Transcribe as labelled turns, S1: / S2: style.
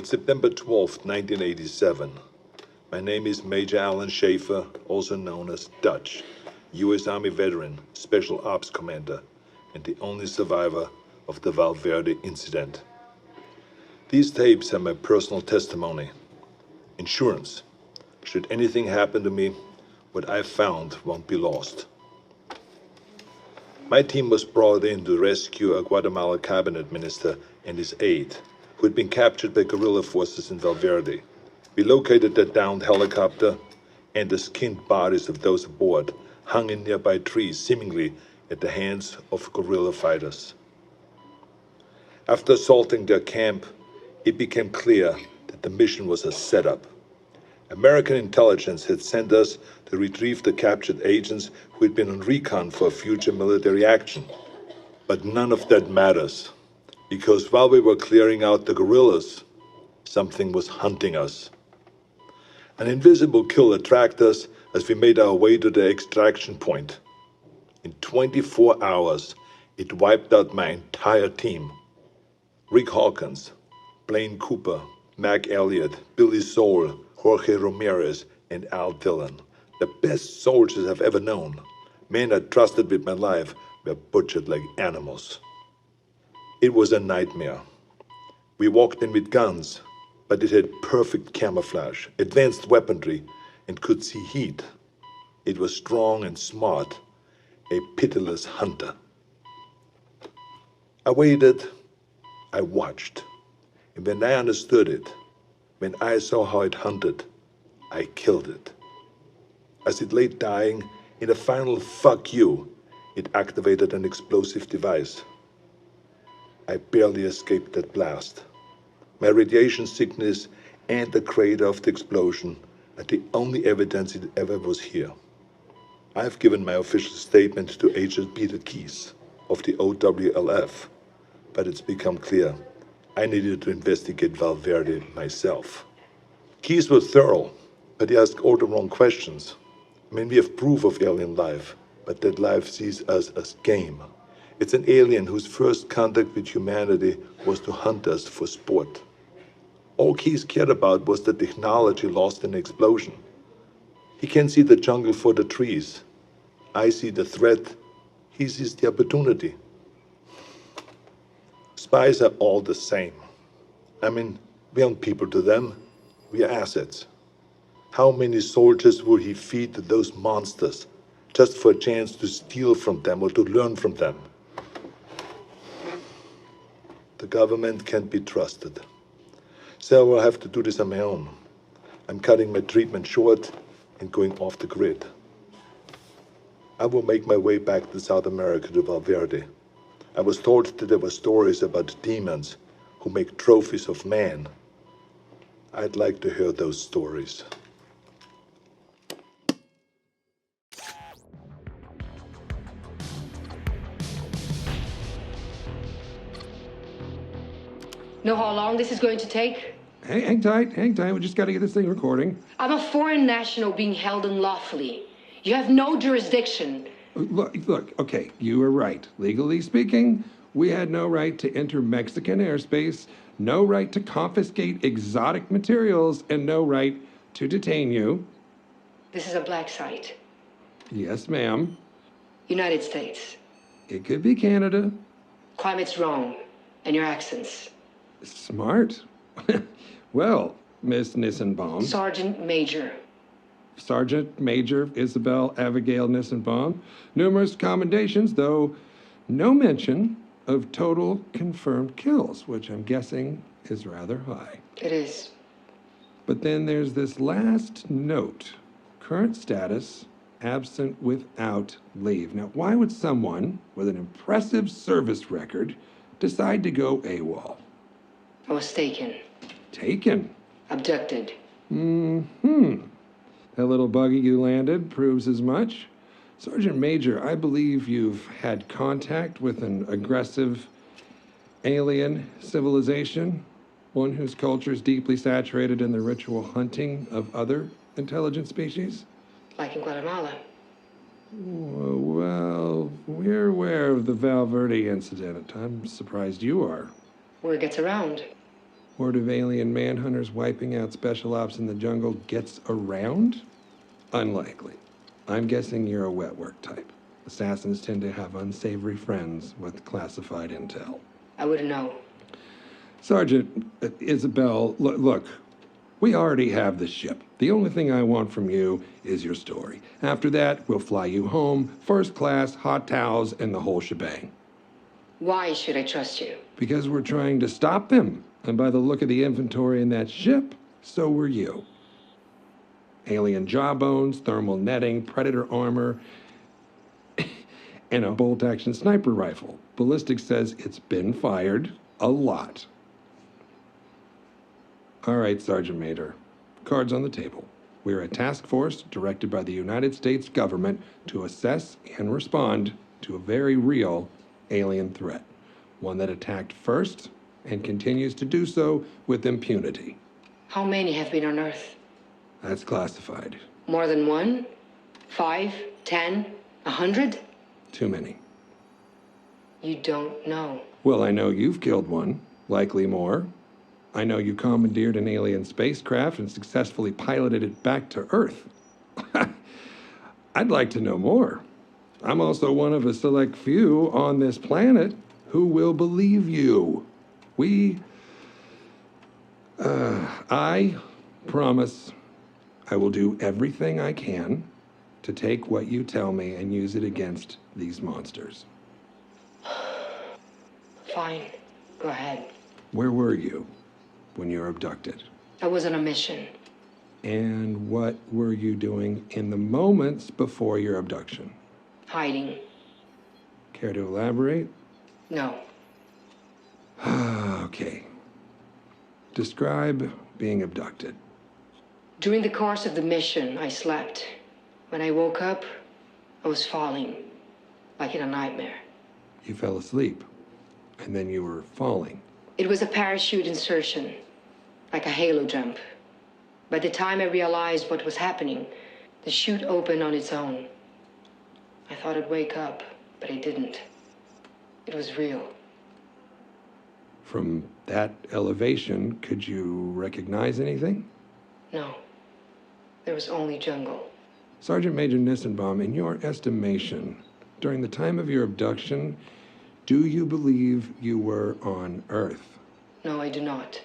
S1: It's September 12th, 1987. My name is Major Alan Schaefer, also known as Dutch, U.S. Army veteran, Special Ops Commander, and the only survivor of the Valverde incident. These tapes are my personal testimony. Insurance. Should anything happen to me, what I've found won't be lost. My team was brought in to rescue a Guatemala cabinet minister and his aide, who had been captured by guerrilla forces in Valverde. We located the downed helicopter, and the skinned bodies of those aboard hung in nearby trees, seemingly at the hands of guerrilla fighters. After assaulting their camp, it became clear that the mission was a setup. American intelligence had sent us to retrieve the captured agents who had been on recon for future military action. But none of that matters, because while we were clearing out the guerrillas, something was hunting us. An invisible killer tracked us as we made our way to the extraction point. In 24 hours, it wiped out my entire team. Rick Hawkins, Blaine Cooper, Mac Elliott, Billy Soul, Jorge Ramirez, and Al Dillon, the best soldiers I've ever known. Men I trusted with my life were butchered like animals. It was a nightmare. We walked in with guns, but it had perfect camouflage, advanced weaponry, and could see heat. It was strong and smart, a pitiless hunter. I waited, I watched, and when I understood it, when I saw how it hunted, I killed it. As it lay dying, in a final fuck you, it activated an explosive device. I barely escaped that blast. My radiation sickness and the crater of the explosion are the only evidence it ever was here. I've given my official statement to Agent Peter Keyes of the OWLF, but it's become clear I needed to investigate Valverde myself. Keyes was thorough, but he asked all the wrong questions. I mean, we have proof of alien life, but that life sees us as game. It's an alien whose first contact with humanity was to hunt us for sport. All Keyes cared about was the technology lost in the explosion. He can see the jungle for the trees. I see the threat. He sees the opportunity. Spies are all the same. I mean, we aren't people to them. We are assets. How many soldiers will he feed to those monsters just for a chance to steal from them or to learn from them? The government can't be trusted. So I will have to do this on my own. I'm cutting my treatment short and going off the grid. I will make my way back to South America to Valverde. I was told that there were stories about demons who make trophies of man. I'd like to hear those stories.
S2: Know how long this is going to take?
S3: Hey, hang tight. We just got to get this thing recording.
S2: I'm a foreign national being held unlawfully. You have no jurisdiction.
S3: Look, okay, you were right. Legally speaking, we had no right to enter Mexican airspace, no right to confiscate exotic materials, and no right to detain you.
S2: This is a black site.
S3: Yes, ma'am.
S2: United States.
S3: It could be Canada.
S2: Climate's wrong. And your accents.
S3: Smart. Well, Miss Nissenbaum.
S2: Sergeant Major.
S3: Sergeant Major Isabel Abigail Nissenbaum. Numerous commendations, though no mention of total confirmed kills, which I'm guessing is rather high.
S2: It is.
S3: But then there's this last note. Current status, absent without leave. Now, why would someone with an impressive service record decide to go AWOL?
S2: I was taken.
S3: Taken?
S2: Abducted.
S3: That little buggy you landed proves as much. Sergeant Major, I believe you've had contact with an aggressive alien civilization, one whose culture is deeply saturated in the ritual hunting of other intelligent species?
S2: Like in Guatemala.
S3: Well, we're aware of the Valverde incident. I'm surprised you are.
S2: Word gets around.
S3: horde of alien manhunters wiping out special ops in the jungle gets around? Unlikely. I'm guessing you're a wet work type. Assassins tend to have unsavory friends with classified intel.
S2: I wouldn't know.
S3: Sergeant Isabel, look, we already have the ship. The only thing I want from you is your story. After that, we'll fly you home, first class, hot towels, and the whole shebang.
S2: Why should I trust you?
S3: Because we're trying to stop them. And by the look of the inventory in that ship, so were you. Alien jawbones, thermal netting, predator armor, and a bolt-action sniper rifle. Ballistics says it's been fired a lot. All right, Sergeant Major. Cards on the table. We're a task force directed by the United States government to assess and respond to a very real alien threat. One that attacked first and continues to do so with impunity.
S2: How many have been on Earth?
S3: That's classified.
S2: More than one? 5? 10? 100?
S3: Too many.
S2: You don't know.
S3: Well, I know you've killed one, likely more. I know you commandeered an alien spacecraft and successfully piloted it back to Earth. I'd like to know more. I'm also one of a select few on this planet who will believe you. I promise I will do everything I can to take what you tell me and use it against these monsters.
S2: Fine. Go ahead.
S3: Where were you when you were abducted?
S2: I was on a mission.
S3: And what were you doing in the moments before your abduction?
S2: Hiding.
S3: Care to elaborate?
S2: No.
S3: Okay. Describe being abducted.
S2: During the course of the mission, I slept. When I woke up, I was falling, like in a nightmare.
S3: You fell asleep, and then you were falling.
S2: It was a parachute insertion, like a halo jump. By the time I realized what was happening, the chute opened on its own. I thought I'd wake up, but I didn't. It was real.
S3: From that elevation, could you recognize anything?
S2: No. There was only jungle.
S3: Sergeant Major Nissenbaum, in your estimation, during the time of your abduction, do you believe you were on Earth?
S2: No, I do not.